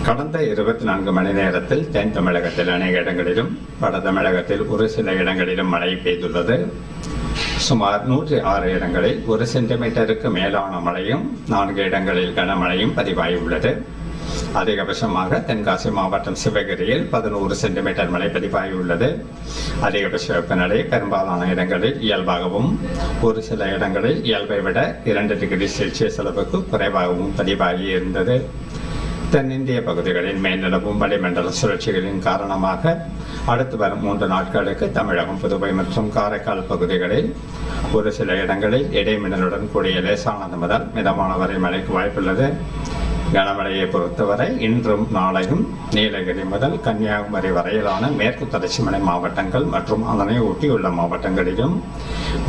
கடந்த 24 மணி நேரத்தில் தென் தமிழகத்தில் அநேக இடங்களிலும் வட தமிழகத்தில் ஒரு சில இடங்களிலும் மழை பெய்துள்ளது. சுமார் 106 இடங்களில் 1 சென்டிமீட்டருக்கு மேலான மழையும் 4 இடங்களில் கனமழையும் பதிவாகியுள்ளது. அதிகபட்சமாக தென்காசி மாவட்டம் சிவகிரியில் 11 சென்டிமீட்டர் மழை பதிவாகியுள்ளது. அதிகபட்ச வெப்பநிலை பெரும்பாலான இடங்களில் இயல்பாகவும் ஒரு சில இடங்களில் இயல்பை விட 2 டிகிரி செல்சியஸ் அளவுக்கு குறைவாகவும் பதிவாகி இருந்தது. தென்னிந்திய பகுதிகளில் மேல்நிலவும் வளிமண்டல சுழற்சிகளின் காரணமாக அடுத்து வரும் 3 நாட்களுக்கு தமிழகம், புதுவை மற்றும் காரைக்கால் பகுதிகளில் ஒரு சில இடங்களில் இடைமின்னலுடன் கூடிய லேசானது முதல் மிதமான வரை மழைக்கு வாய்ப்புள்ளது. கனமழையை பொறுத்தவரை இன்றும் நாளையும் நீலகிரி முதல் கன்னியாகுமரி வரையிலான மேற்கு தொடர்ச்சி மலை மாவட்டங்கள் மற்றும் அதனை ஒட்டியுள்ள மாவட்டங்களிலும்,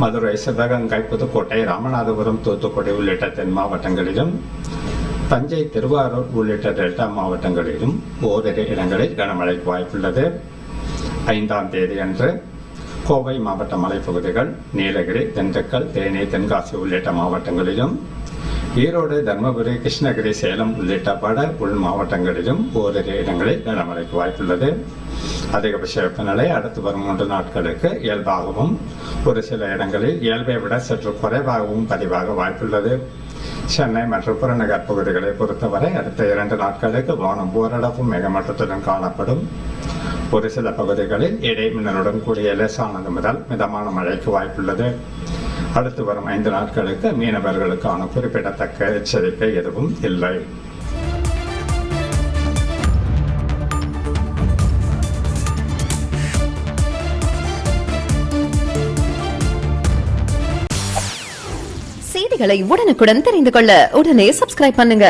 மதுரை, சிவகங்கை, புதுக்கோட்டை, ராமநாதபுரம், தூத்துக்குடி உள்ளிட்ட தென் மாவட்டங்களிலும், தஞ்சை, திருவாரூர் உள்ளிட்ட டெல்டா மாவட்டங்களிலும் ஓரிரு இடங்களில் கனமழைக்கு வாய்ப்புள்ளது. 5ஆம் தேதி அன்று கோவை மாவட்ட மலைப்பகுதிகள், நீலகிரி, திண்டுக்கல், தேனி, தென்காசி உள்ளிட்ட மாவட்டங்களிலும், ஈரோடு, தர்மபுரி, கிருஷ்ணகிரி, சேலம் உள்ளிட்ட வட உள் மாவட்டங்களிலும் ஓரிரு இடங்களில் கனமழைக்கு வாய்ப்புள்ளது. அதிகபட்ச வெப்பநிலை அடுத்து வரும் 3 நாட்களுக்கு இயல்பாகவும் ஒரு சில இடங்களில் இயல்பை விட சற்று குறைவாகவும் பதிவாக வாய்ப்புள்ளது. சென்னை மற்றும் புறநகர் பகுதிகளை பொறுத்தவரை அடுத்த 2 நாட்களுக்கு வானம் ஓரளவு மேகமூட்டத்துடன் காணப்படும். ஒரு சில பகுதிகளில் இடைமின்னலுடன் கூடிய லேசானது முதல் மிதமான மழைக்கு வாய்ப்புள்ளது. அடுத்து வரும் 5 நாட்களுக்கு மீனவர்களுக்கான குறிப்பிடத்தக்க எச்சரிக்கை எதுவும் இல்லை. செய்திகளை உடனுக்குடன் தெரிந்து கொள்ள உடனே சப்ஸ்கிரைப் பண்ணுங்க.